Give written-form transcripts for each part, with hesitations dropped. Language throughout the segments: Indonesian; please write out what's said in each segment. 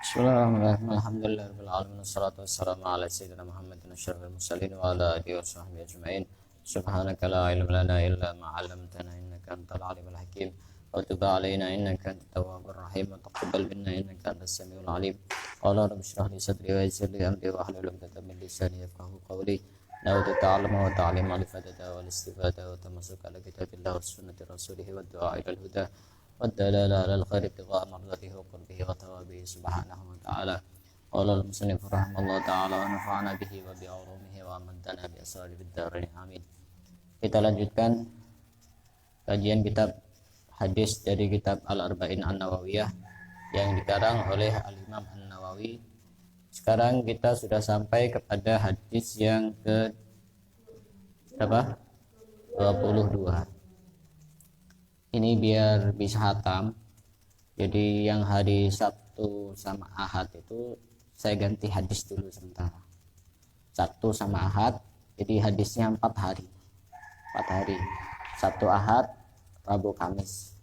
Bismillahirrahmanirrahim. Alhamdulillahirabbil alamin wassalatu wassalamu ala sayyidina Muhammadin asyrafil mursalin wa ala alihi washabbihi ajmain. Subhanaka la ilma lana illa ma 'allamtana innaka antal alimul hakim. Wa tub 'alaina innaka antat tawwabur rahim wa taqabbal minna innaka antas samiul alim. Qala rabbi shrah li sadri wa yassir li amri wa hlul 'uqdatam min lisani yafqahu qawli. Nawaitu ta'alluma wa ta'lima wal ifadata wal istifada wa tamassuka ala kitabillah wa sunnati rasulih wa du'a ila al-huda. والدلالة على الخير ابتغاء مرضاته وقربه وثوابه سبحانه وتعالى. قال المصنف رحمه الله تعالى ونفعنا به وبعلومه وأمدنا بأسراره في الدارين آمين. Kita lanjutkan kajian kitab hadis dari kitab Al-Arba'in An-Nawawiyah yang dikarang oleh Al-Imam An-Nawawi. Sekarang kita sudah sampai kepada hadis yang ke berapa? 22. Ini biar bisa hatam. Jadi yang hari Sabtu sama Ahad itu saya ganti hadis dulu sementara. Sabtu sama Ahad, jadi hadisnya 4 hari. 4 hari. Sabtu, Ahad, Rabu, Kamis.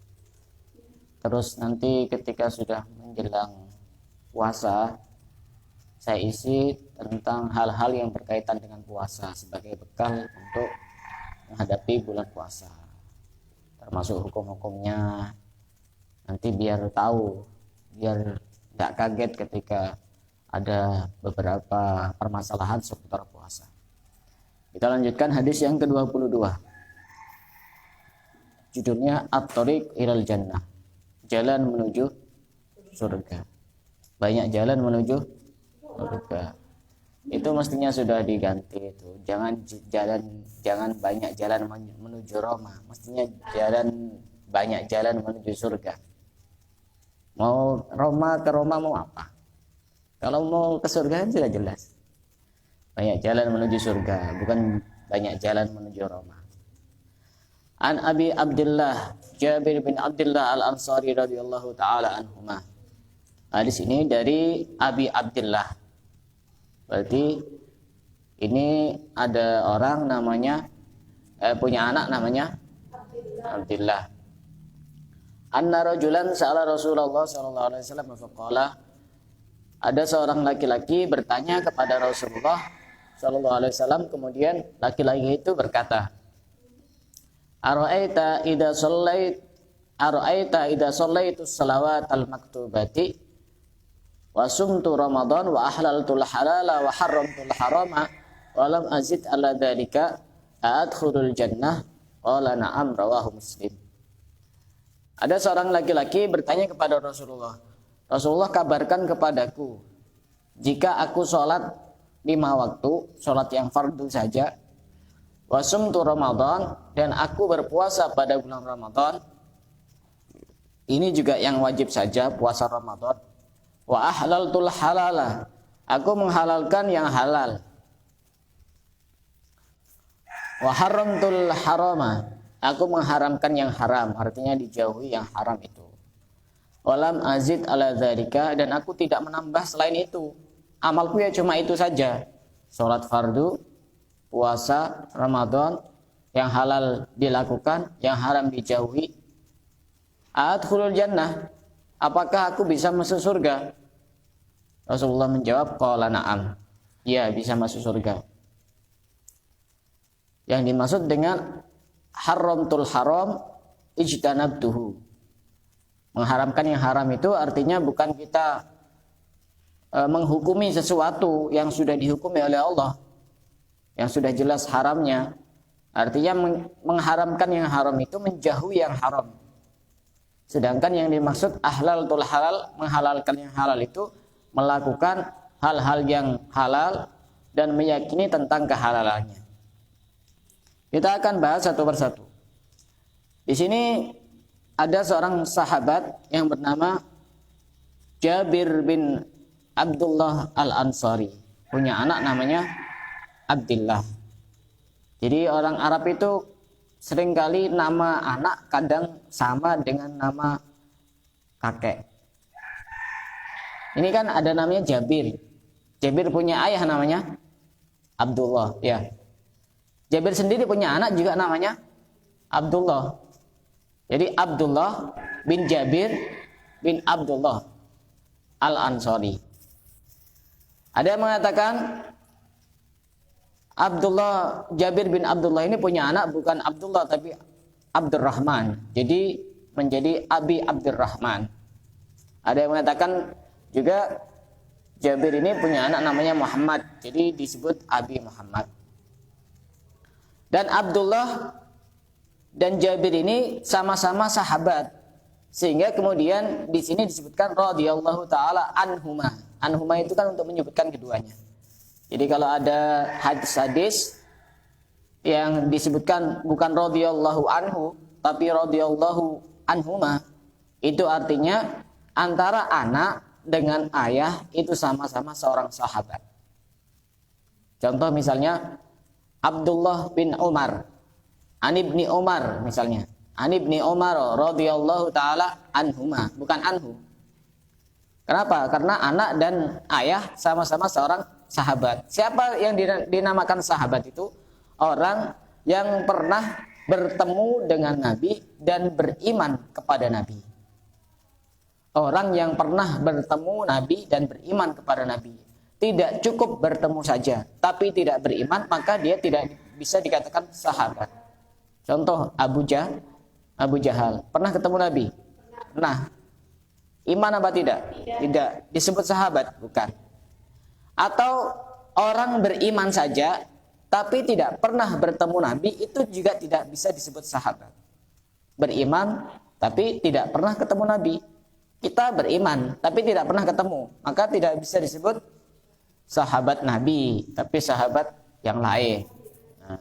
Terus nanti ketika sudah menjelang puasa, saya isi tentang hal-hal yang berkaitan dengan puasa sebagai bekal untuk menghadapi bulan puasa. Termasuk hukum-hukumnya, nanti biar tahu, biar tidak kaget ketika ada beberapa permasalahan seputar puasa. Kita lanjutkan hadis yang ke-22. Judulnya At-Thariq Ilal Jannah, jalan menuju surga. Banyak jalan menuju surga. Itu mestinya sudah diganti itu. Jangan banyak jalan menuju Roma. Mestinya banyak jalan menuju surga. Mau ke Roma mau apa? Kalau mau ke surga kan sudah jelas. Banyak jalan menuju surga, bukan banyak jalan menuju Roma. An Abi Abdullah Jabir bin Abdullah Al-Ansari radhiyallahu taala anhuma. Hadis ini dari Abi Abdullah. Berarti ini ada orang namanya punya anak namanya Abdullah. Anna rajulan sa'ala Rasulullah sallallahu alaihi wasallam faqala, ada seorang laki-laki bertanya kepada Rasulullah sallallahu alaihi wasallam, kemudian laki-laki itu berkata, Ara'aita idza shallaitu salawatal maktubati wa sumtu Ramadan wa ahlaltul halala wa haramtul harama wa lam azid ala dzalika adkhulul jannah. Qala na'am, rawahu Muslim. Ada seorang laki-laki bertanya kepada Rasulullah, Rasulullah kabarkan kepadaku, jika aku sholat 5 waktu, sholat yang fardu saja, wa sumtu Ramadan, dan aku berpuasa pada bulan Ramadan, ini juga yang wajib saja, puasa Ramadan, wa ahlaltul halala, aku menghalalkan yang halal, wa haramtul harama, aku mengharamkan yang haram, artinya dijauhi yang haram itu. Walam azid ala dzalika, dan aku tidak menambah selain itu. Amalku ya cuma itu saja. Salat fardu, puasa Ramadan, yang halal dilakukan, yang haram dijauhi. Adkhulul jannah, apakah aku bisa masuk surga? Rasulullah menjawab, qala na'am, ya bisa masuk surga. Yang dimaksud dengan haramtul haram ijtanabtuhu, mengharamkan yang haram itu artinya bukan kita menghukumi sesuatu yang sudah dihukumi oleh Allah, yang sudah jelas haramnya. Artinya mengharamkan yang haram itu menjauhi yang haram. Sedangkan yang dimaksud ahlaltul halal, menghalalkan yang halal itu melakukan hal-hal yang halal dan meyakini tentang kehalalannya. Kita akan bahas satu persatu. Di sini ada seorang sahabat yang bernama Jabir bin Abdullah Al-Ansari, punya anak namanya Abdullah. Jadi orang Arab itu seringkali nama anak kadang sama dengan nama kakek. Ini kan ada namanya Jabir. Jabir punya ayah namanya Abdullah, ya. Jabir sendiri punya anak juga namanya Abdullah. Jadi Abdullah bin Jabir bin Abdullah. Al-Ansari. Ada yang mengatakan Jabir bin Abdullah ini punya anak bukan Abdullah tapi Abdurrahman. Jadi menjadi Abi Abdurrahman. Ada yang mengatakan juga Jabir ini punya anak namanya Muhammad. Jadi disebut Abi Muhammad. Dan Abdullah dan Jabir ini sama-sama sahabat. Sehingga kemudian di sini disebutkan radhiyallahu taala anhuma. Anhuma itu kan untuk menyebutkan keduanya. Jadi kalau ada hadis-hadis yang disebutkan bukan radhiyallahu anhu tapi radhiyallahu anhuma, itu artinya antara anak dengan ayah itu sama-sama seorang sahabat. Contoh misalnya Abdullah bin Umar, An ibni Umar misalnya. An ibni Umar radhiyallahu taala anhuma, bukan anhu. Kenapa? Karena anak dan ayah sama-sama seorang sahabat. Siapa yang dinamakan sahabat itu? Orang yang pernah bertemu dengan Nabi dan beriman kepada Nabi. Orang yang pernah bertemu Nabi dan beriman kepada Nabi. Tidak cukup bertemu saja, tapi tidak beriman, maka dia tidak bisa dikatakan sahabat. Contoh Abu Jahal. Pernah ketemu Nabi? Pernah. Iman apa tidak? Tidak. Disebut sahabat? Bukan. Atau orang beriman saja, tapi tidak pernah bertemu Nabi, itu juga tidak bisa disebut sahabat. Beriman, tapi tidak pernah ketemu Nabi. Kita beriman, tapi tidak pernah ketemu, maka tidak bisa disebut sahabat Nabi, tapi sahabat yang lain. Nah,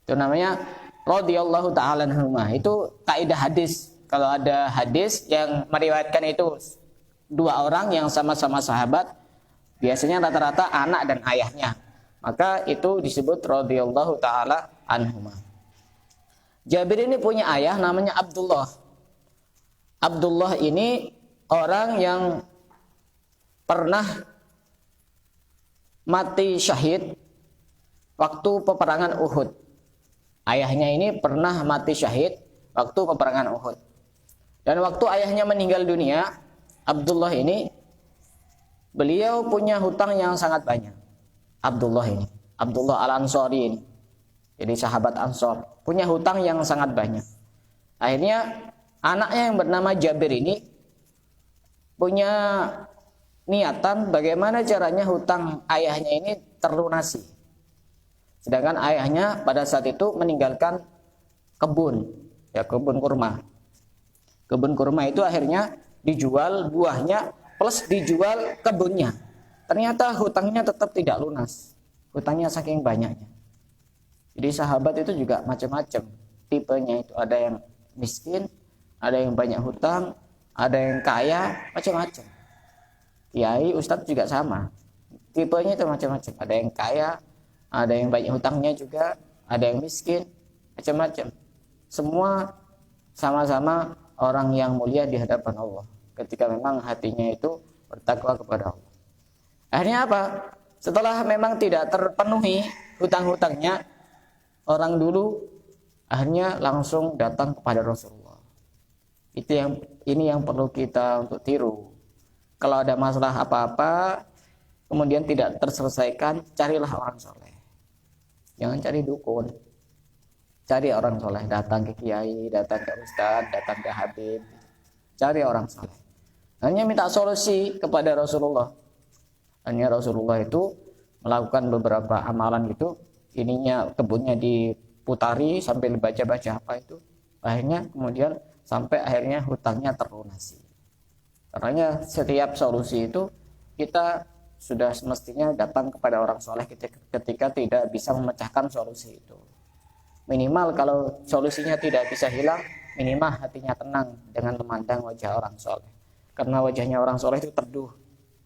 itu namanya radhiyallahu ta'ala anhuma. Itu kaidah hadis. Kalau ada hadis yang meriwayatkan itu dua orang yang sama-sama sahabat, biasanya rata-rata anak dan ayahnya, maka itu disebut radhiyallahu ta'ala anhuma. Jabir ini punya ayah namanya Abdullah. Abdullah ini orang yang pernah mati syahid waktu peperangan Uhud. Ayahnya ini pernah mati syahid waktu peperangan Uhud. Dan waktu ayahnya meninggal dunia, Abdullah ini, beliau punya hutang yang sangat banyak. Abdullah Al-Ansari ini, jadi sahabat Ansor, punya hutang yang sangat banyak. Akhirnya anaknya yang bernama Jabir ini punya niatan bagaimana caranya hutang ayahnya ini terlunasi. Sedangkan ayahnya pada saat itu meninggalkan kebun kurma. Kebun kurma itu akhirnya dijual buahnya plus dijual kebunnya. Ternyata hutangnya tetap tidak lunas. Hutangnya saking banyaknya. Jadi sahabat itu juga macam-macam. Tipenya itu ada yang miskin, ada yang banyak hutang, ada yang kaya, macam-macam. Kiai, ustadz juga sama. Tipenya itu macam-macam. Ada yang kaya, ada yang banyak hutangnya juga, ada yang miskin, macam-macam. Semua sama-sama orang yang mulia di hadapan Allah. Ketika memang hatinya itu bertakwa kepada Allah. Akhirnya apa? Setelah memang tidak terpenuhi hutang-hutangnya, orang dulu akhirnya langsung datang kepada Rasulullah. Ini yang perlu kita untuk tiru. Kalau ada masalah apa-apa kemudian tidak terselesaikan, carilah orang soleh. Jangan cari dukun. Cari orang soleh, datang ke kiai, datang ke ustadz, datang ke habib. Cari orang soleh. Hanya minta solusi kepada Rasulullah. Hanya Rasulullah itu melakukan beberapa amalan gitu. Ininya kebunnya diputari sambil baca-baca apa itu. Akhirnya kemudian sampai akhirnya hutangnya terlunasi. Karena setiap solusi itu kita sudah semestinya datang kepada orang soleh ketika tidak bisa memecahkan solusi itu. Minimal kalau solusinya tidak bisa hilang, minimal hatinya tenang dengan memandang wajah orang soleh. Karena wajahnya orang soleh itu teduh.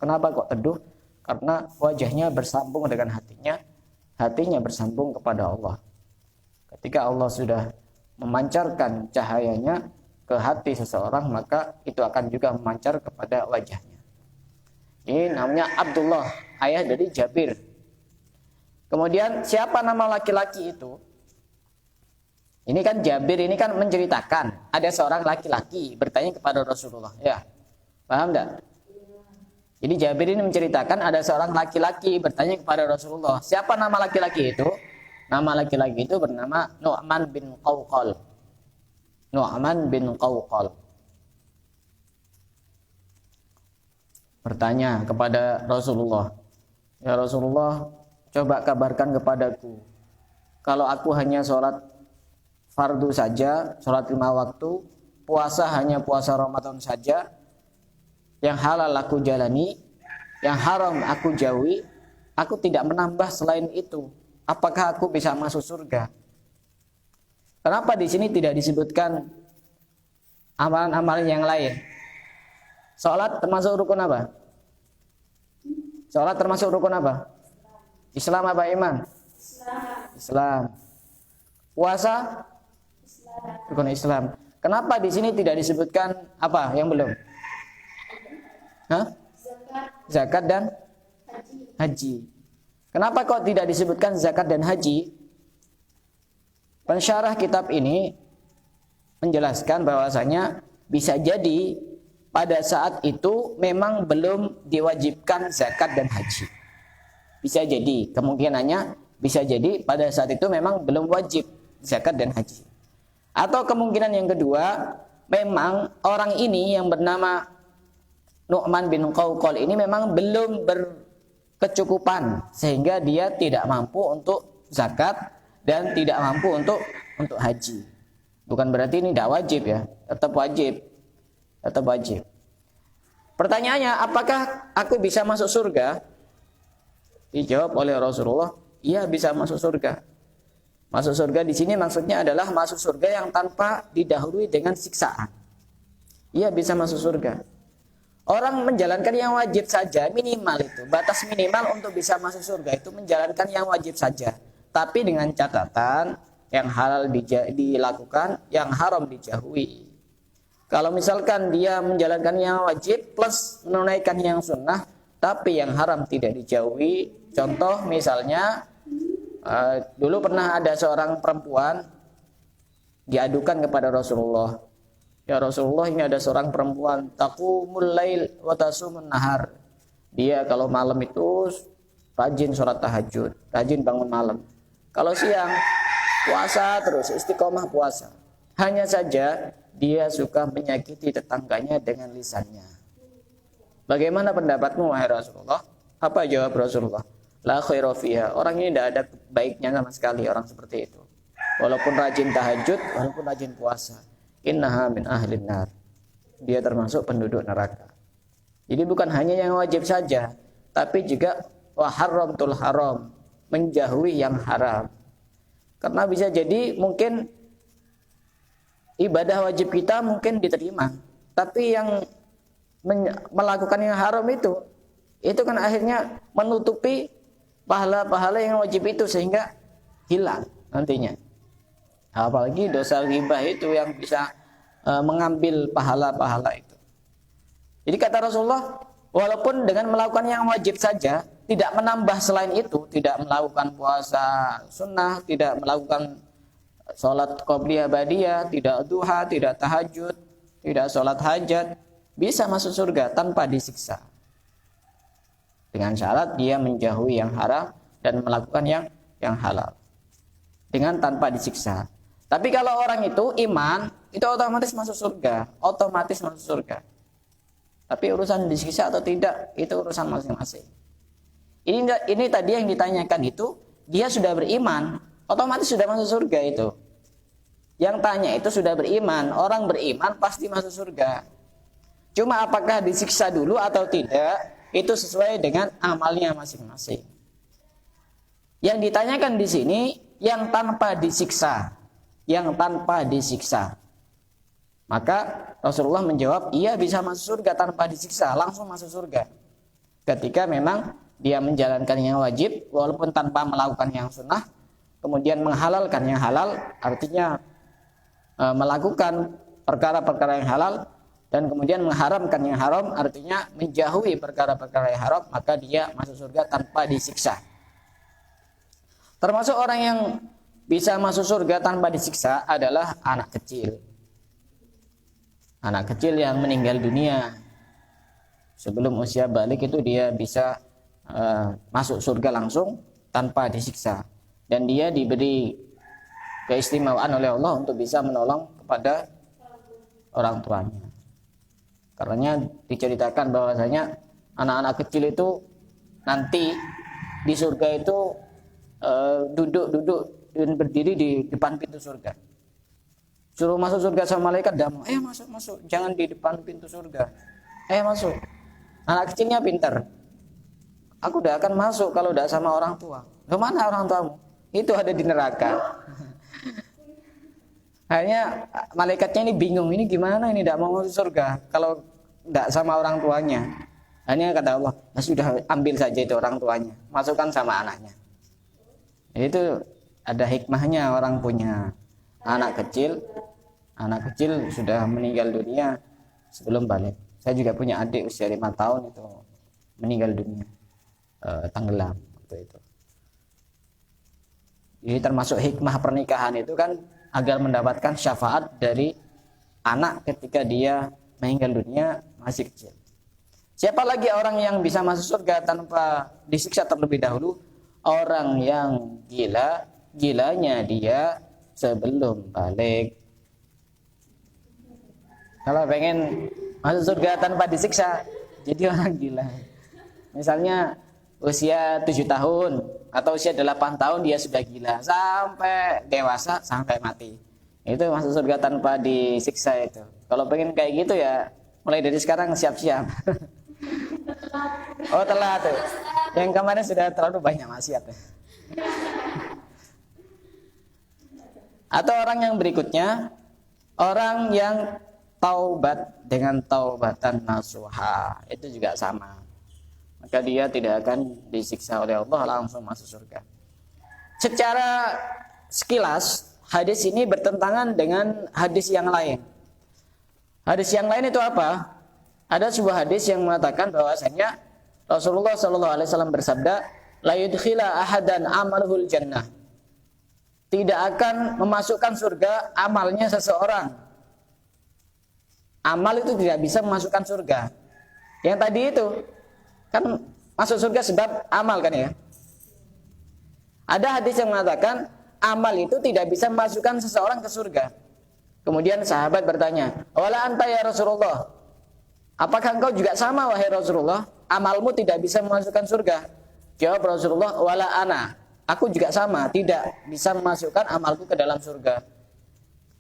Kenapa kok teduh? Karena wajahnya bersambung dengan hatinya bersambung kepada Allah. Ketika Allah sudah memancarkan cahayanya ke hati seseorang, maka itu akan juga memancar kepada wajahnya. Ini namanya Abdullah, ayah dari Jabir. Kemudian siapa nama laki-laki itu? Ini kan Jabir ini kan menceritakan ada seorang laki-laki bertanya kepada Rasulullah. Ya, paham enggak? Jadi Jabir ini menceritakan ada seorang laki-laki bertanya kepada Rasulullah, siapa nama laki-laki itu? Nama laki-laki itu bernama Nu'man bin Qawqal. Nu'man bin Qawqal bertanya kepada Rasulullah, ya Rasulullah, coba kabarkan kepadaku, kalau aku hanya sholat fardu saja, sholat 5 waktu, puasa hanya puasa Ramadan saja, yang halal aku jalani, yang haram aku jauhi, aku tidak menambah selain itu, apakah aku bisa masuk surga? Kenapa di sini tidak disebutkan amalan-amalan yang lain? Sholat termasuk rukun apa? Sholat termasuk rukun apa? Islam apa iman? Islam. Puasa? Rukun Islam. Kenapa di sini tidak disebutkan apa yang belum? Hah? Zakat dan haji. Kenapa kok tidak disebutkan zakat dan haji? Pensyarah kitab ini menjelaskan bahwasanya bisa jadi pada saat itu memang belum diwajibkan zakat dan haji. Bisa jadi, kemungkinannya bisa jadi pada saat itu memang belum wajib zakat dan haji. Atau kemungkinan yang kedua, memang orang ini yang bernama Nu'man bin Qawqal ini memang belum berkecukupan sehingga dia tidak mampu untuk zakat dan tidak mampu untuk haji. Bukan berarti ini tidak wajib ya, tetap wajib. Tetap wajib. Pertanyaannya, apakah aku bisa masuk surga? Dijawab oleh Rasulullah, iya bisa masuk surga. Masuk surga di sini maksudnya adalah masuk surga yang tanpa didahului dengan siksaan. Iya bisa masuk surga. Orang menjalankan yang wajib saja minimal itu, batas minimal untuk bisa masuk surga itu menjalankan yang wajib saja. Tapi dengan catatan yang halal dilakukan, yang haram dijauhi. Kalau misalkan dia menjalankan yang wajib plus menunaikan yang sunnah, tapi yang haram tidak dijauhi. Contoh misalnya, dulu pernah ada seorang perempuan diadukan kepada Rasulullah. Ya Rasulullah, ini ada seorang perempuan taqumul lail wa tasumun nahar. Dia kalau malam itu rajin sholat tahajud, rajin bangun malam. Kalau siang puasa terus, istiqomah puasa. Hanya saja dia suka menyakiti tetangganya dengan lisannya. Bagaimana pendapatmu wahai Rasulullah? Apa jawab Rasulullah? La khaira fiha. Orang ini tidak ada baiknya sama sekali orang seperti itu. Walaupun rajin tahajud, walaupun rajin puasa. Innaha min ahlin nar. Dia termasuk penduduk neraka. Jadi bukan hanya yang wajib saja, tapi juga wa haramtul haram, menjauhi yang haram. Karena bisa jadi mungkin ibadah wajib kita mungkin diterima, tapi yang melakukan yang haram itu kan akhirnya menutupi pahala-pahala yang wajib itu sehingga hilang nantinya. Apalagi dosa ghibah itu yang bisa mengambil pahala-pahala itu. Jadi kata Rasulullah, walaupun dengan melakukan yang wajib saja, tidak menambah selain itu, tidak melakukan puasa sunnah, tidak melakukan sholat qobliyah badiyah, tidak duha, tidak tahajud, tidak sholat hajat, bisa masuk surga tanpa disiksa. Dengan syarat dia menjauhi yang haram dan melakukan yang halal. Dengan tanpa disiksa. Tapi kalau orang itu iman, itu otomatis masuk surga, otomatis masuk surga. Tapi urusan disiksa atau tidak, itu urusan masing-masing. Ini tadi yang ditanyakan itu, dia sudah beriman, otomatis sudah masuk surga itu. Yang tanya itu sudah beriman, orang beriman pasti masuk surga. Cuma apakah disiksa dulu atau tidak, itu sesuai dengan amalnya masing-masing. Yang ditanyakan di sini, yang tanpa disiksa. Yang tanpa disiksa. Maka Rasulullah menjawab, iya bisa masuk surga tanpa disiksa, langsung masuk surga. Ketika memang dia menjalankan yang wajib, walaupun tanpa melakukan yang sunnah, kemudian menghalalkan yang halal, artinya melakukan perkara-perkara yang halal, dan kemudian mengharamkan yang haram, artinya menjauhi perkara-perkara yang haram, maka dia masuk surga tanpa disiksa. Termasuk orang yang bisa masuk surga tanpa disiksa adalah anak kecil. Anak kecil yang meninggal dunia. Sebelum usia balik itu dia bisa masuk surga langsung tanpa disiksa, dan dia diberi keistimewaan oleh Allah untuk bisa menolong kepada orang tuanya. Karena diceritakan bahwasanya anak-anak kecil itu nanti di surga itu duduk dan berdiri di depan pintu surga. Suruh masuk surga sama malaikat, dah mau, ayo masuk, jangan di depan pintu surga, ayo masuk. Anak kecilnya pintar, aku udah akan masuk kalau udah sama orang tua. Kemana orang tuamu? Itu ada di neraka. Akhirnya malaikatnya ini bingung, ini gimana ini tidak mau masuk surga kalau tidak sama orang tuanya. Akhirnya kata Allah, ya sudah, ambil saja itu orang tuanya, masukkan sama anaknya. Itu ada hikmahnya, orang punya anak kecil sudah meninggal dunia sebelum balik. Saya juga punya adik usia 5 tahun itu meninggal dunia, tenggelam waktu itu. Jadi termasuk hikmah pernikahan itu kan agar mendapatkan syafaat dari anak ketika dia meninggal dunia masih kecil. Siapa lagi orang yang bisa masuk surga tanpa disiksa terlebih dahulu? Orang yang gilanya dia sebelum balik. Kalau pengen masuk surga tanpa disiksa, jadi orang gila. Misalnya usia 7 tahun atau usia 8 tahun dia sudah gila sampai dewasa, sampai mati. Itu masuk surga tanpa disiksa itu. Kalau pengen kayak gitu ya mulai dari sekarang siap-siap. Oh telat tuh. Yang kemarin sudah terlalu banyak maksiat. Atau orang yang berikutnya, orang yang taubat dengan taubatan nasuha, itu juga sama. Maka dia tidak akan disiksa oleh Allah, langsung masuk surga. Secara sekilas hadis ini bertentangan dengan hadis yang lain. Hadis yang lain itu apa? Ada sebuah hadis yang mengatakan bahwasanya Rasulullah SAW bersabda, la yudkhila ahadan amaluhul jannah. Tidak akan memasukkan surga amalnya seseorang. Amal itu tidak bisa memasukkan surga. Yang tadi itu kan masuk surga sebab amal kan ya. Ada hadis yang mengatakan amal itu tidak bisa memasukkan seseorang ke surga. Kemudian sahabat bertanya, wala anta ya Rasulullah, apakah engkau juga sama wahai Rasulullah? Amalmu tidak bisa memasukkan surga. Jawab Rasulullah, wala ana, aku juga sama, tidak bisa memasukkan amalku ke dalam surga.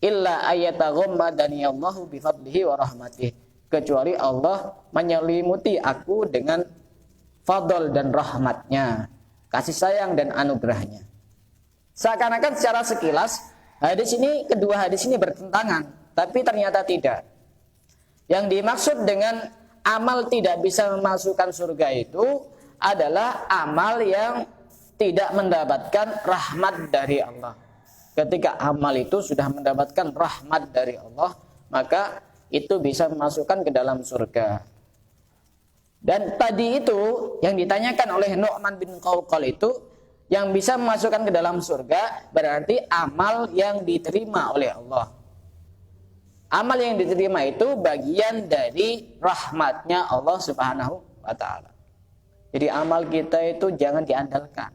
Illa ayataghammadani Allahu bifadlihi wa rahmatih, kecuali Allah menyelimuti aku dengan fadl dan rahmatnya, kasih sayang dan anugerahnya. Seakan-akan secara sekilas kedua hadis ini bertentangan, tapi ternyata tidak. Yang dimaksud dengan amal tidak bisa memasukkan surga itu adalah amal yang tidak mendapatkan rahmat dari Allah. Ketika amal itu sudah mendapatkan rahmat dari Allah, maka itu bisa memasukkan ke dalam surga. Dan tadi itu yang ditanyakan oleh Nu'man bin Qawqal itu, yang bisa memasukkan ke dalam surga berarti amal yang diterima oleh Allah. Amal yang diterima itu bagian dari rahmatnya Allah Subhanahu wa ta'ala. Jadi amal kita itu jangan diandalkan.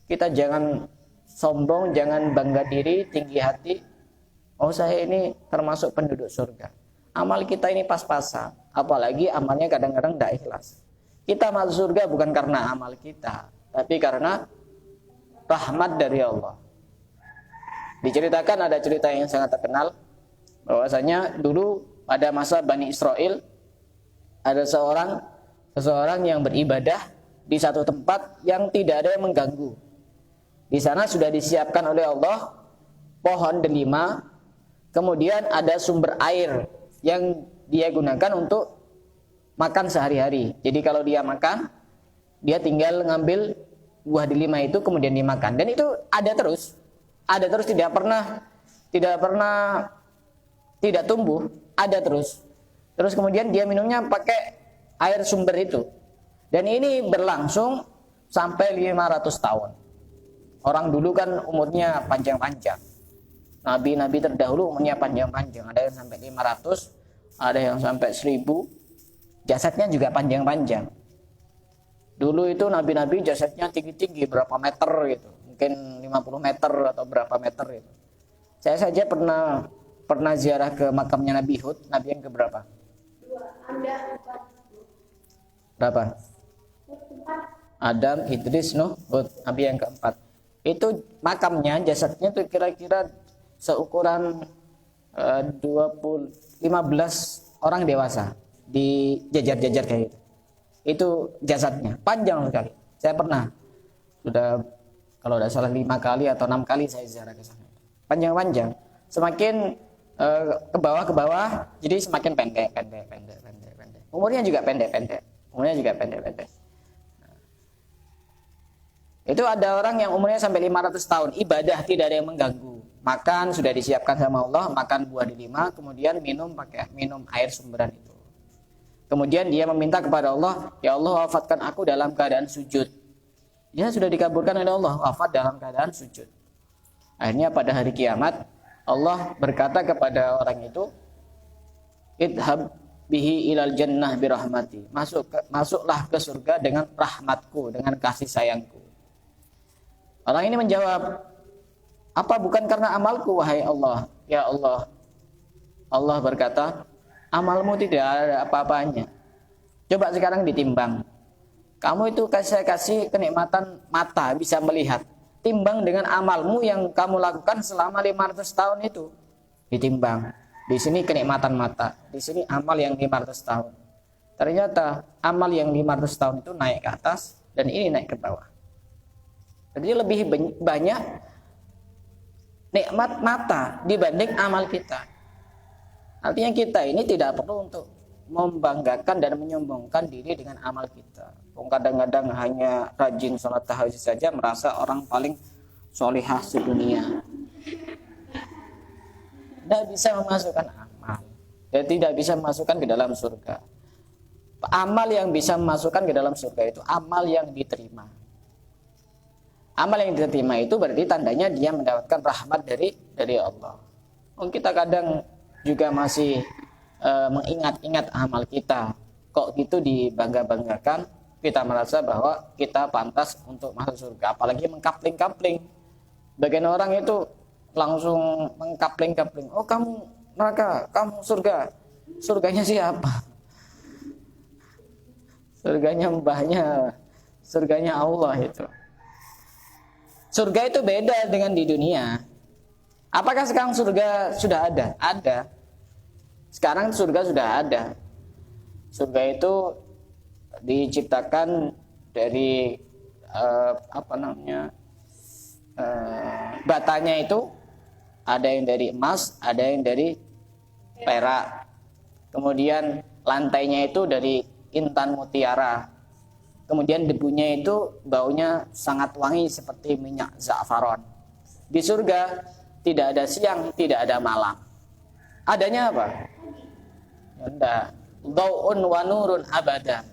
Kita jangan sombong, jangan bangga diri, tinggi hati. Oh saya ini termasuk penduduk surga. Amal kita ini pas-pasan. Apalagi amalnya kadang-kadang tidak ikhlas. Kita masuk surga bukan karena amal kita, tapi karena rahmat dari Allah. Diceritakan ada cerita yang sangat terkenal, bahwasanya dulu pada masa Bani Israel ada seseorang yang beribadah di satu tempat yang tidak ada yang mengganggu. Di sana sudah disiapkan oleh Allah pohon delima, kemudian ada sumber air yang dia gunakan untuk makan sehari-hari. Jadi kalau dia makan, dia tinggal ngambil buah delima itu kemudian dimakan, dan itu ada terus tidak pernah tidak tumbuh, ada terus kemudian dia minumnya pakai air sumber itu, dan ini berlangsung sampai 500 tahun. Orang dulu kan umurnya panjang-panjang, nabi-nabi terdahulu umurnya panjang-panjang, ada yang sampai 500, ada yang sampai 1000, Jasadnya juga panjang-panjang. Dulu itu nabi-nabi jasadnya tinggi-tinggi berapa meter gitu. Mungkin 50 meter atau berapa meter gitu. Saya saja pernah ziarah ke makamnya Nabi Hud, nabi yang keberapa? Berapa? Adam, Idris, Nuh, Hud, nabi yang keempat. Itu makamnya, jasadnya itu kira-kira seukuran 15 orang dewasa dijajar-jajar kayak gitu. Itu jasadnya, panjang sekali. Saya pernah sudah kalau tidak salah 5 kali atau 6 kali saya ziarah ke sana. Panjang-panjang. Semakin ke bawah, jadi semakin pendek. Umurnya juga pendek. Itu ada orang yang umurnya sampai 500 tahun, ibadah tidak ada yang mengganggu. Makan sudah disiapkan sama Allah, makan buah delima, kemudian minum air sumberan itu. Kemudian dia meminta kepada Allah, ya Allah wafatkan aku dalam keadaan sujud. Dia sudah dikabulkan oleh Allah, wafat dalam keadaan sujud. Akhirnya pada hari kiamat, Allah berkata kepada orang itu, idhab bihi ilal jannah birahmati. Masuklah ke surga dengan rahmatku, dengan kasih sayangku. Orang ini menjawab, apa bukan karena amalku wahai Allah? Ya Allah. Allah berkata, amalmu tidak ada apa-apanya. Coba sekarang ditimbang. Kamu itu saya kasih kenikmatan mata, bisa melihat. Timbang dengan amalmu yang kamu lakukan selama 500 tahun itu. Ditimbang. Di sini kenikmatan mata, di sini amal yang 500 tahun. Ternyata amal yang 500 tahun itu naik ke atas dan ini naik ke bawah. Jadi lebih banyak nikmat mata dibanding amal kita. Artinya kita ini tidak perlu untuk membanggakan dan menyombongkan diri dengan amal kita. Kadang-kadang hanya rajin sholat tahajud saja merasa orang paling solihah sedunia. Tidak bisa memasukkan amal dan tidak bisa memasukkan ke dalam surga. Amal yang bisa memasukkan ke dalam surga itu amal yang diterima. Amal yang diterima itu berarti tandanya dia mendapatkan rahmat dari Allah. Kita kadang juga masih mengingat-ingat amal kita. Kok gitu dibangga-banggakan, kita merasa bahwa kita pantas untuk masuk surga. Apalagi mengkapling-kapling. Bagian orang itu langsung mengkapling-kapling. Oh kamu neraka, kamu surga. Surganya siapa? Surganya mbahnya, surganya Allah itu. Surga itu beda dengan di dunia. Apakah sekarang surga sudah ada? Ada. Sekarang surga sudah ada. Surga itu diciptakan dari batanya itu ada yang dari emas, ada yang dari perak. Kemudian lantainya itu dari intan mutiara. Kemudian debunya itu baunya sangat wangi seperti minyak za'faron. Di surga tidak ada siang, tidak ada malam. Adanya apa? Ada dhau'un wa nurun abada.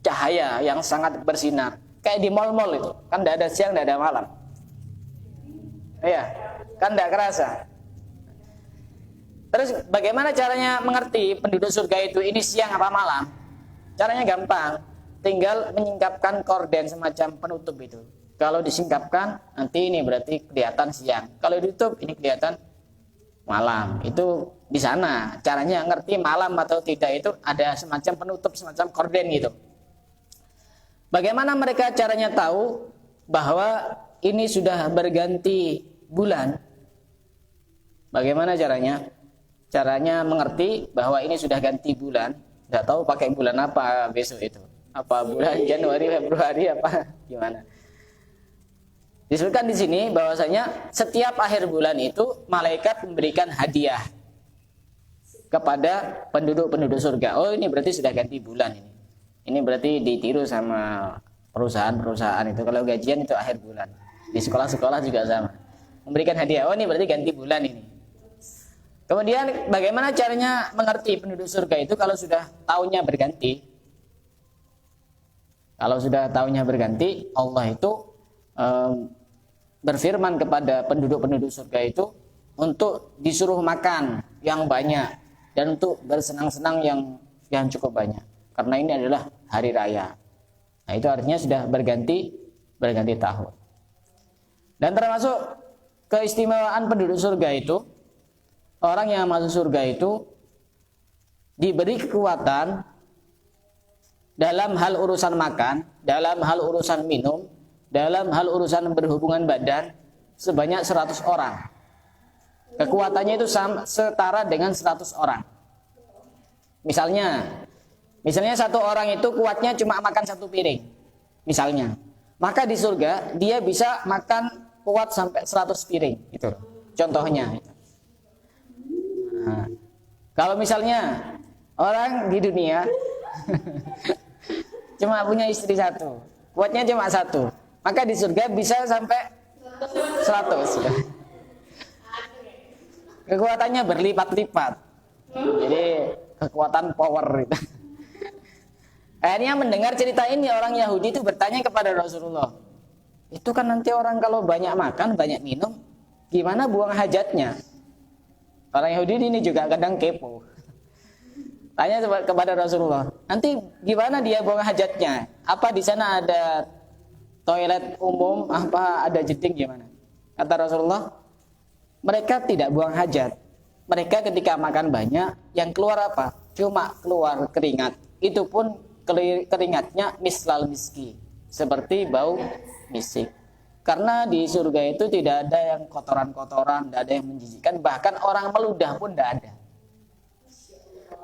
Cahaya yang sangat bersinar. Kayak di mal-mal itu, kan tidak ada siang, tidak ada malam. Iya, kan tidak kerasa. Terus bagaimana caranya mengerti penduduk surga itu ini siang apa malam? Caranya gampang. Tinggal menyingkapkan korden semacam penutup itu. Kalau disingkapkan, nanti ini berarti kelihatan siang. Kalau ditutup, ini kelihatan malam. Itu di sana. Caranya ngerti malam atau tidak itu ada semacam penutup, semacam korden gitu. Bagaimana mereka caranya tahu bahwa ini sudah berganti bulan? Bagaimana caranya? Caranya mengerti bahwa ini sudah ganti bulan. Tidak tahu pakai bulan apa besok itu. Apa bulan Januari, Februari, apa gimana? Disebutkan di sini bahwasanya setiap akhir bulan itu malaikat memberikan hadiah kepada penduduk-penduduk surga. Oh ini berarti sudah ganti bulan ini. Ini berarti ditiru sama perusahaan-perusahaan itu. Kalau gajian itu akhir bulan. Di sekolah-sekolah juga sama. Memberikan hadiah. Oh ini berarti ganti bulan ini. Kemudian bagaimana caranya mengerti penduduk surga itu kalau sudah tahunnya berganti? Kalau sudah tahunnya berganti, Allah itu berfirman kepada penduduk-penduduk surga itu untuk disuruh makan yang banyak dan untuk bersenang-senang yang cukup banyak. karena ini adalah hari raya. Nah, itu artinya sudah berganti tahun. Dan termasuk keistimewaan penduduk surga itu, orang yang masuk surga itu diberi kekuatan dalam hal urusan makan, dalam hal urusan minum, dalam hal urusan berhubungan badan sebanyak 100 orang. Kekuatannya itu setara dengan 100 orang. Misalnya satu orang itu kuatnya cuma makan 1 piring. Misalnya. Maka di surga dia bisa makan kuat sampai 100 piring. Itu contohnya. Nah, kalau misalnya orang di dunia cuma punya istri 1, kuatnya cuma 1, maka di surga bisa sampai 100. Kekuatannya berlipat-lipat. Jadi kekuatan power itu. Akhirnya mendengar cerita ini, orang Yahudi itu bertanya kepada Rasulullah, itu kan nanti orang kalau banyak makan, banyak minum, gimana buang hajatnya? Orang Yahudi ini juga kadang kepo. Tanya kepada Rasulullah, nanti gimana dia buang hajatnya? Apa di sana ada toilet umum? Apa ada jeding gimana? Kata Rasulullah, mereka tidak buang hajat. Mereka ketika makan banyak, yang keluar apa? Cuma keluar keringat. Itu pun keringatnya mislal miski, seperti bau misik. Karena di surga itu tidak ada yang kotoran-kotoran, tidak ada yang menjijikkan. Bahkan orang meludah pun tidak ada.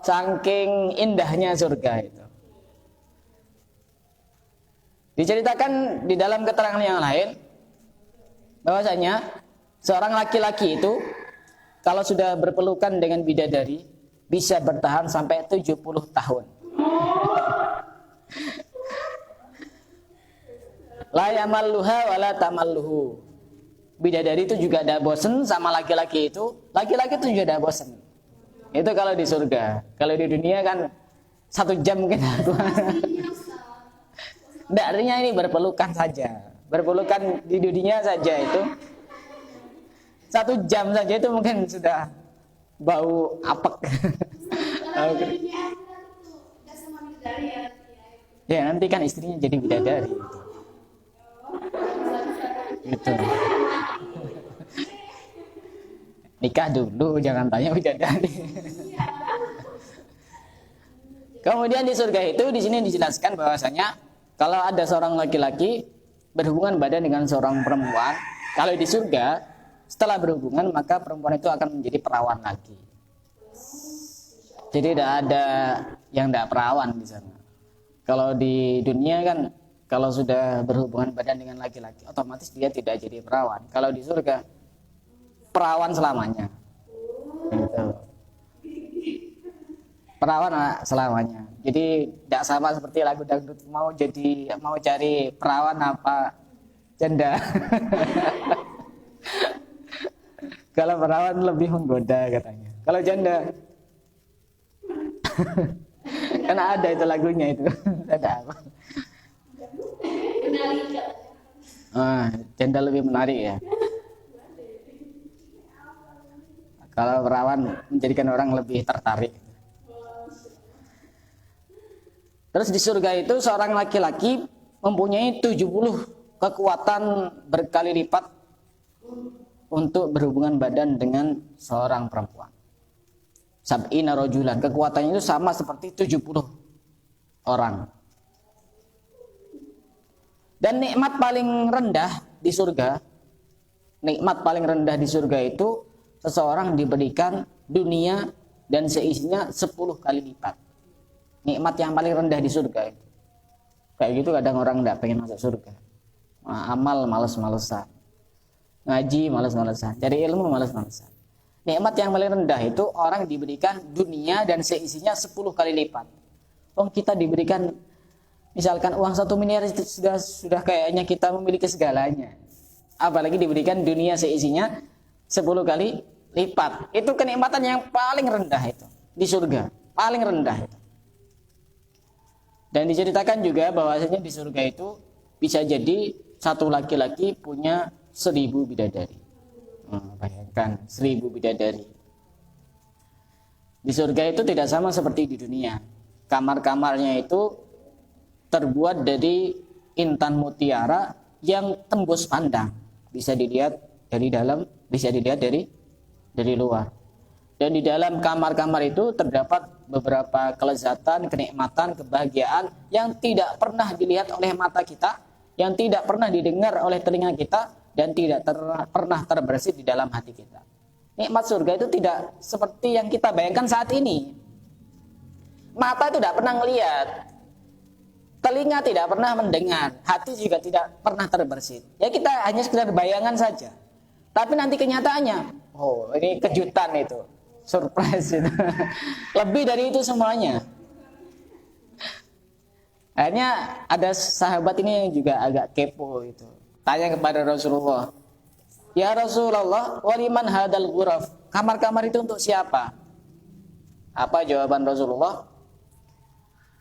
Saking indahnya surga itu. Diceritakan di dalam keterangan yang lain, bahwasanya seorang laki-laki itu kalau sudah berpelukan dengan bidadari bisa bertahan sampai 70 tahun. La yamalluha wala tamalluhu. Bidadari itu juga ada bosen sama laki-laki itu juga ada bosen. Itu kalau di surga. Kalau di dunia kan 1 jam mungkin. Nggak, artinya ini berpelukan saja. Berpelukan di dunia saja itu 1 jam saja itu mungkin sudah bau apek. Ya nanti kan istrinya jadi bidadari gitu. Nikah dulu, jangan tanya bidadari. Kemudian di surga itu di sini dijelaskan bahwasanya kalau ada seorang laki-laki berhubungan badan dengan seorang perempuan, kalau di surga setelah berhubungan maka perempuan itu akan menjadi perawan lagi. Jadi tidak ada yang tidak perawan di sana. Kalau di dunia kan kalau sudah berhubungan badan dengan laki-laki otomatis dia tidak jadi perawan. Kalau di surga perawan selamanya. Gitu. Perawan selamanya. Jadi tidak sama seperti lagu dangdut mau cari perawan apa janda. Kalau perawan lebih menggoda katanya. Kalau janda kan ada itu lagunya itu. Ada apa? Janda lebih menarik ya. Kalau perawan menjadikan orang lebih tertarik. Terus di surga itu seorang laki-laki mempunyai 70 kekuatan berkali lipat untuk berhubungan badan dengan seorang perempuan. Sab'ina rajulan, kekuatannya itu sama seperti 70 orang. Dan nikmat paling rendah di surga, itu seseorang diberikan dunia dan seisinya 10 kali lipat. Nikmat yang paling rendah di surga itu. Kayak gitu kadang orang enggak pengen masuk surga. Amal malas-malesan. Ngaji malas-malesan, cari ilmu malas-malesan. Nikmat yang paling rendah itu orang diberikan dunia dan seisinya 10 kali lipat. Kita diberikan misalkan uang 1 miliar itu sudah kayaknya kita memiliki segalanya. Apalagi diberikan dunia seisinya 10 kali lipat. Itu kenikmatan yang paling rendah itu di surga, paling rendah itu. Dan diceritakan juga bahwasanya di surga itu bisa jadi satu laki-laki punya 1000 bidadari. Bayangkan 1000 bidadari. Di surga itu tidak sama seperti di dunia. kamar-kamarnya itu terbuat dari intan mutiara yang tembus pandang, bisa dilihat dari dalam, bisa dilihat dari luar. Dan di dalam kamar-kamar itu terdapat beberapa kelezatan, kenikmatan, kebahagiaan yang tidak pernah dilihat oleh mata kita, yang tidak pernah didengar oleh telinga kita, dan tidak pernah terbersit di dalam hati kita. Nikmat surga itu tidak seperti yang kita bayangkan saat ini. Mata itu tidak pernah melihat, telinga tidak pernah mendengar, hati juga tidak pernah terbersit. Ya kita hanya sekedar bayangan saja. Tapi nanti kenyataannya, oh ini kejutan itu. Surprise itu. Lebih dari itu semuanya. Akhirnya ada sahabat ini yang juga agak kepo itu. Tanya kepada Rasulullah, "Ya Rasulullah, waliman hadal ghuraf?" Kamar-kamar itu untuk siapa? Apa jawaban Rasulullah?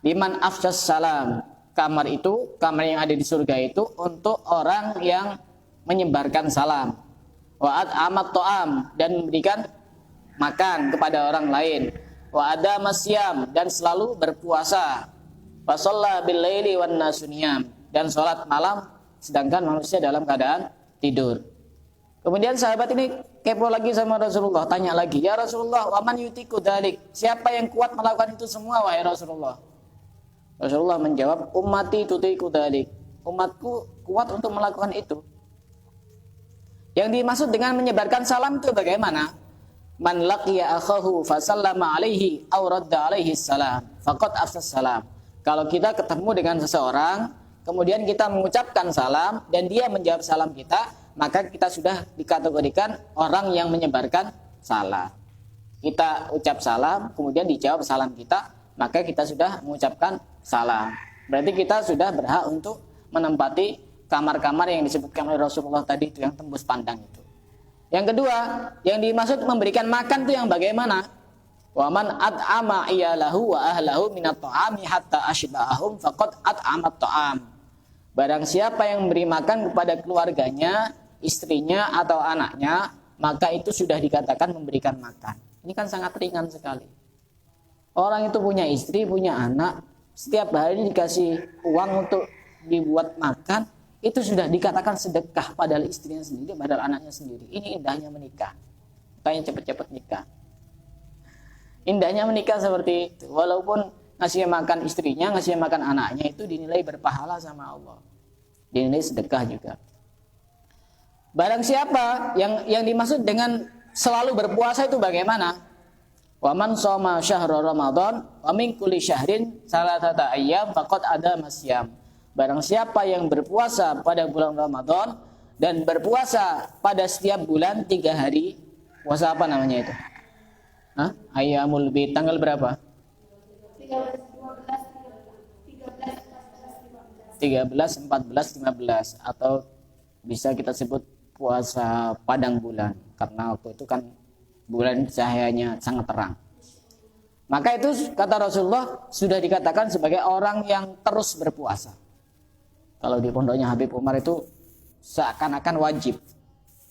"Liman afsyas salam." Kamar itu, kamar yang ada di surga itu untuk orang yang menyebarkan salam. Wa at'amat ta'am, dan memberikan makan kepada orang lain. Wa ada masyam, dan selalu berpuasa. Wa shalla bil laili wan nasu niyam, dan salat malam sedangkan manusia dalam keadaan tidur. Kemudian sahabat ini kepo lagi sama Rasulullah, tanya lagi, "Ya Rasulullah, wa man yutiku dzalik?" Siapa yang kuat melakukan itu semua wahai Rasulullah? Rasulullah menjawab, "Ummati tutiku dzalik." Umatku kuat untuk melakukan itu. Yang dimaksud dengan menyebarkan salam itu bagaimana? Man laqiya akhahu fasallama alaihi aw radda alaihi salam faqad afsas salam. Kalau kita ketemu dengan seseorang, kemudian kita mengucapkan salam dan dia menjawab salam kita, maka kita sudah dikategorikan orang yang menyebarkan salam. Kita ucap salam, kemudian dijawab salam kita, maka kita sudah mengucapkan salam. Berarti kita sudah berhak untuk menempati kamar-kamar yang disebutkan oleh Rasulullah tadi itu, yang tembus pandang itu. Yang kedua, yang dimaksud memberikan makan itu yang bagaimana? Wa man at'ama iyalahu wa ahlahu minat ta'ami hatta ashba'ahum faqad at'amat ta'am. Barang siapa yang memberi makan kepada keluarganya, istrinya atau anaknya, maka itu sudah dikatakan memberikan makan. Ini kan sangat ringan sekali. Orang itu punya istri, punya anak, setiap hari dikasih uang untuk dibuat makan, itu sudah dikatakan sedekah padahal istrinya sendiri, padahal anaknya sendiri. Ini indahnya menikah. Tanya cepet-cepet nikah. Indahnya menikah seperti itu. Walaupun ngasih makan istrinya, ngasih makan anaknya, itu dinilai berpahala sama Allah. Dinilai sedekah juga. Barang siapa yang dimaksud dengan selalu berpuasa itu bagaimana? Wa man shoma syahra Ramadan wa min kulli syahrin salatata ayyam faqad ada masyam. Barang siapa yang berpuasa pada bulan Ramadan dan berpuasa pada setiap bulan 3 hari, puasa apa namanya itu? Ayyamul bid, tanggal berapa? 13, 14, 15, atau bisa kita sebut puasa padang bulan, karena waktu itu kan bulan cahayanya sangat terang. Maka itu kata Rasulullah sudah dikatakan sebagai orang yang terus berpuasa. Kalau di pondoknya Habib Umar itu seakan-akan wajib.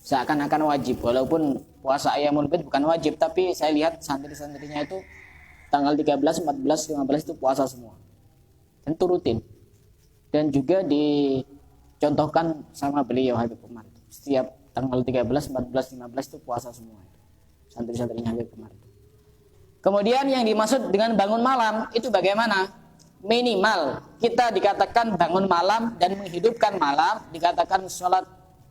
Seakan-akan wajib. Walaupun puasa Ayyamul Bid bukan wajib, tapi saya lihat santri-santrinya itu tanggal 13, 14, 15 itu puasa semua. Dan itu rutin. Dan juga dicontohkan sama beliau Habib Umar. Setiap tanggal 13, 14, 15 itu puasa semua. Santri-santrinya Habib Umar. Kemudian yang dimaksud dengan bangun malam itu bagaimana? Minimal kita dikatakan bangun malam dan menghidupkan malam, dikatakan sholat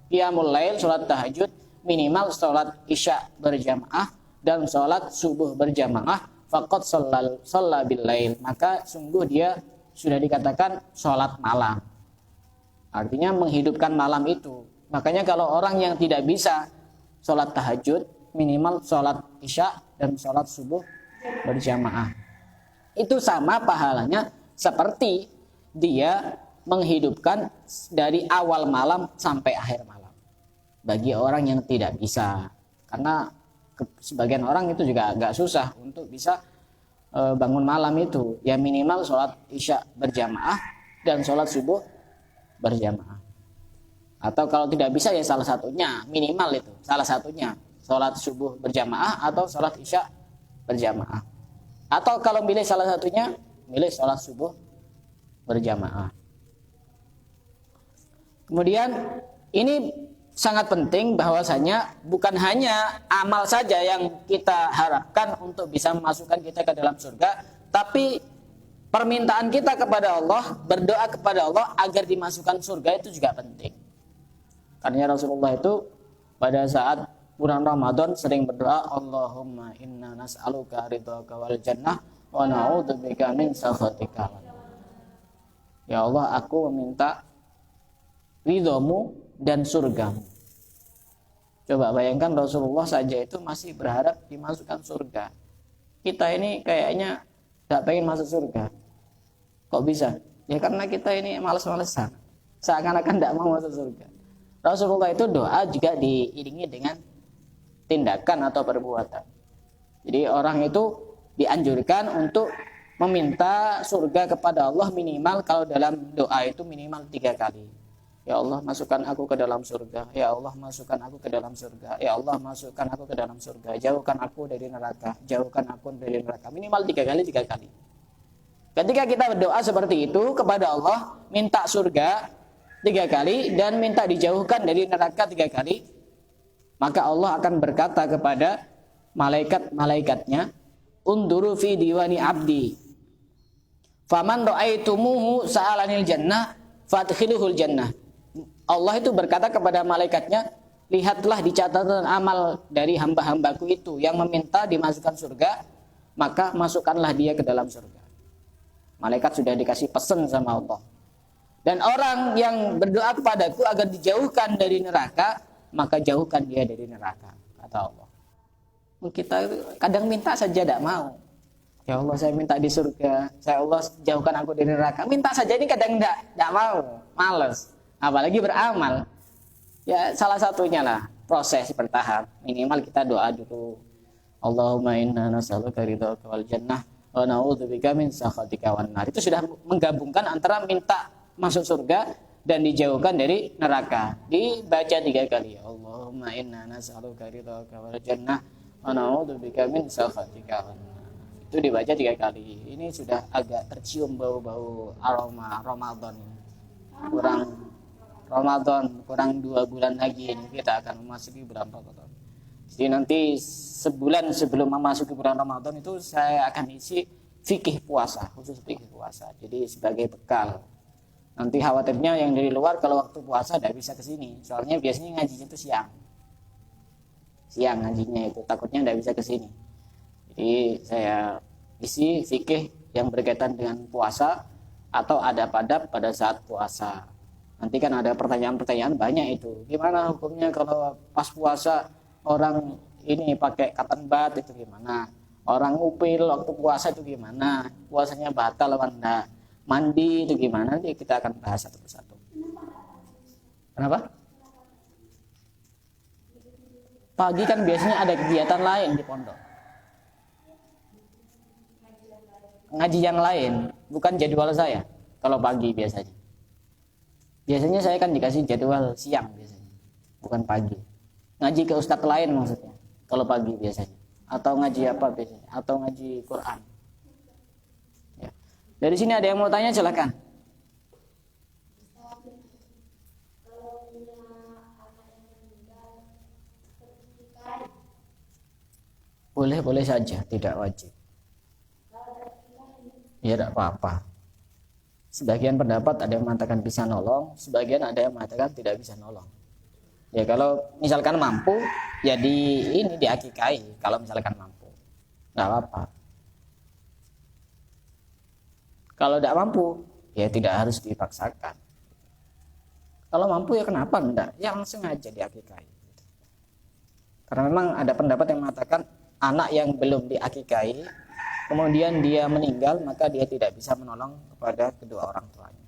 qiyamul lail, sholat tahajud, minimal sholat isya berjamaah dan sholat subuh berjamaah, faqad shalla bil lail, maka sungguh dia sudah dikatakan sholat malam. Artinya menghidupkan malam itu. Makanya kalau orang yang tidak bisa sholat tahajud, minimal sholat isya dan sholat subuh berjamaah, itu sama pahalanya seperti dia menghidupkan dari awal malam sampai akhir malam. Bagi orang yang tidak bisa, karena sebagian orang itu juga agak susah untuk bisa bangun malam itu, ya minimal sholat isya berjamaah dan sholat subuh berjamaah. Atau kalau tidak bisa ya salah satunya, minimal itu salah satunya sholat subuh berjamaah atau sholat isya berjamaah. Atau kalau pilih salah satunya, milih sholat subuh berjamaah. Kemudian ini sangat penting bahwasanya bukan hanya amal saja yang kita harapkan untuk bisa memasukkan kita ke dalam surga, tapi permintaan kita kepada Allah, berdoa kepada Allah agar dimasukkan surga itu juga penting. Karena Rasulullah itu pada saat bulan Ramadan sering berdoa, Allahumma inna nas'aluka ridhaka wal jannah wa na'udzubika min sakhatika. Ya Allah, aku meminta ridhomu dan surgamu. Coba bayangkan Rasulullah saja itu masih berharap dimasukkan surga. Kita ini kayaknya gak pengen masuk surga. Kok bisa? Ya karena kita ini malas-malesan. Seakan-akan gak mau masuk surga. Rasulullah itu doa juga diiringi dengan tindakan atau perbuatan. Jadi orang itu dianjurkan untuk meminta surga kepada Allah minimal, kalau dalam doa itu minimal 3 kali. Ya Allah, masukkan aku ke dalam surga. Ya Allah, masukkan aku ke dalam surga. Ya Allah, masukkan aku ke dalam surga. Jauhkan aku dari neraka. Jauhkan aku dari neraka. Minimal 3 kali, 3 kali. Ketika kita berdoa seperti itu kepada Allah, minta surga 3 kali dan minta dijauhkan dari neraka 3 kali, maka Allah akan berkata kepada malaikat-malaikatnya, unduru fi diwani abdi. Faman ra'aitumuhu sa'alanil jannah fadkhiluhul jannah. Allah itu berkata kepada malaikatnya, lihatlah di catatan amal dari hamba-hambaku itu yang meminta dimasukkan surga, maka masukkanlah dia ke dalam surga. Malaikat sudah dikasih pesan sama Allah. Dan orang yang berdoa kepadaku agar dijauhkan dari neraka, maka jauhkan dia dari neraka, kata Allah. Kita kadang minta saja tidak mau. Ya Allah, saya minta di surga. Saya Allah, jauhkan aku dari neraka. Minta saja ini kadang tidak mau, malas. Apalagi beramal. Ya salah satunya lah proses bertahap. Minimal kita doa dulu. Allahumma inna nas'aluka ridhaka wal jannah wa na'udzubika min sakhatika wan nar. Itu sudah menggabungkan antara minta masuk surga dan dijauhkan dari neraka. Dibaca 3 kali. Allahumma inna nas'aluka ridhaka wal jannah wa na'udzubika min sakhatika wan nar. Itu dibaca 3 kali. Ini sudah agak tercium bau-bau aroma Ramadan. Kurang 2 bulan lagi ini kita akan memasuki bulan Ramadan. Jadi nanti sebulan sebelum memasuki bulan Ramadan itu saya akan isi fikih puasa, khusus fikih puasa. Jadi sebagai bekal. Nanti khawatirnya yang dari luar kalau waktu puasa tidak bisa ke sini. Soalnya biasanya ngajinya itu siang. Siang ngajinya itu, takutnya tidak bisa ke sini. Jadi saya isi fikih yang berkaitan dengan puasa atau adab-adab pada saat puasa. Nanti kan ada pertanyaan-pertanyaan banyak itu. Gimana hukumnya kalau pas puasa orang ini pakai cotton bud itu gimana? Orang ngupil waktu puasa itu gimana? Puasanya batal apa enggak? Mandi itu gimana? Nanti kita akan bahas satu persatu. Kenapa? Pagi kan biasanya ada kegiatan lain di pondok. Ngaji yang lain, bukan jadwal saya. Kalau pagi biasanya. Biasanya saya kan dikasih jadwal siang biasanya, bukan pagi. Ngaji ke ustadz lain maksudnya, kalau pagi biasanya. Atau ngaji apa biasanya, atau ngaji Quran. Ya. Dari sini ada yang mau tanya, silakan. Boleh saja, tidak wajib. Ya tidak apa-apa. Sebagian pendapat ada yang mengatakan bisa nolong, sebagian ada yang mengatakan tidak bisa nolong. Ya kalau misalkan mampu, ya ini diakikai kalau misalkan mampu. Nggak apa-apa. Kalau tidak mampu, ya tidak harus dipaksakan. Kalau mampu ya kenapa enggak? Ya langsung aja diakikai. Karena memang ada pendapat yang mengatakan anak yang belum diakikai kemudian dia meninggal, maka dia tidak bisa menolong kepada kedua orang tuanya.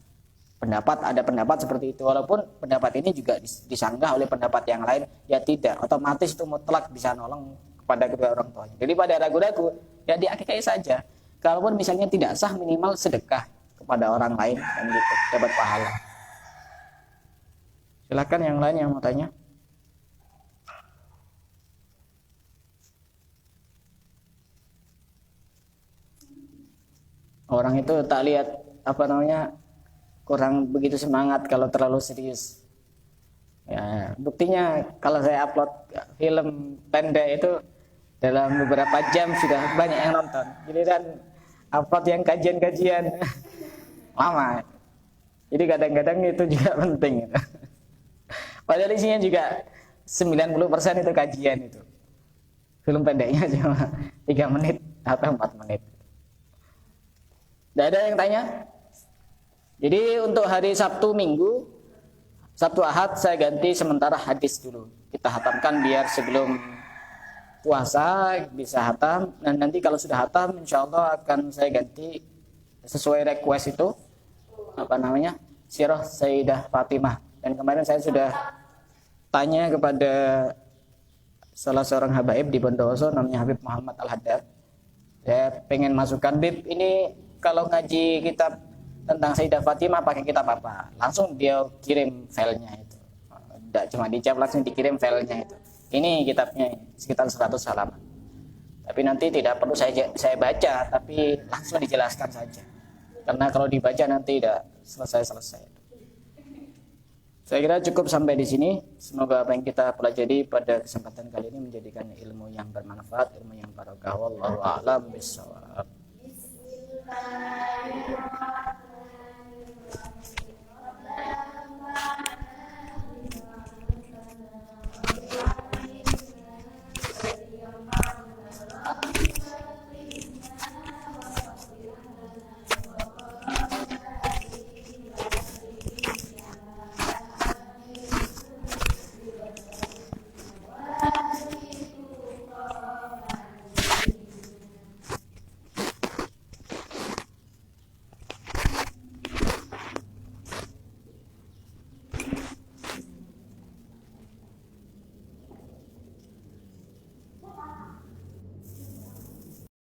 Ada pendapat seperti itu, walaupun pendapat ini juga disanggah oleh pendapat yang lain, ya tidak, otomatis itu mutlak bisa nolong kepada kedua orang tuanya. Jadi pada ragu-ragu, ya diakikai saja. Kalaupun misalnya tidak sah, minimal sedekah kepada orang lain, dan gitu, dapat pahala. Silakan yang lain yang mau tanya. Orang itu tak lihat kurang begitu semangat kalau terlalu serius. Ya, buktinya kalau saya upload film pendek itu dalam beberapa jam sudah banyak yang nonton. Jadi kan upload yang kajian-kajian lama. Jadi kadang-kadang itu juga penting. Padahal isinya juga 90% itu kajian itu. Film pendeknya cuma 3 menit atau 4 menit. Tidak ada yang tanya? Jadi untuk hari Sabtu Minggu, Sabtu Ahad saya ganti sementara hadis dulu. Kita hatamkan biar sebelum puasa bisa hatam. Dan nanti kalau sudah hatam, insya Allah akan saya ganti sesuai request itu. Sirah Sayyidah Fatimah. Dan kemarin saya sudah tanya kepada salah seorang habaib di Bondowoso, namanya Habib Muhammad Al-Haddad. Saya pengen masukkan, Bib, ini kalau ngaji kitab tentang Sayyidah Fatimah pakai kitab apa? Langsung dia kirim filenya itu. Tidak cuma dicap, langsung dikirim filenya itu. Ini kitabnya sekitar 100 halaman. Tapi nanti tidak perlu saya baca, tapi langsung dijelaskan saja. Karena kalau dibaca nanti tidak selesai. Saya kira cukup sampai di sini. Semoga apa yang kita pelajari pada kesempatan kali ini menjadikan ilmu yang bermanfaat, ilmu yang barokah. Wallahu a'lam bishawab.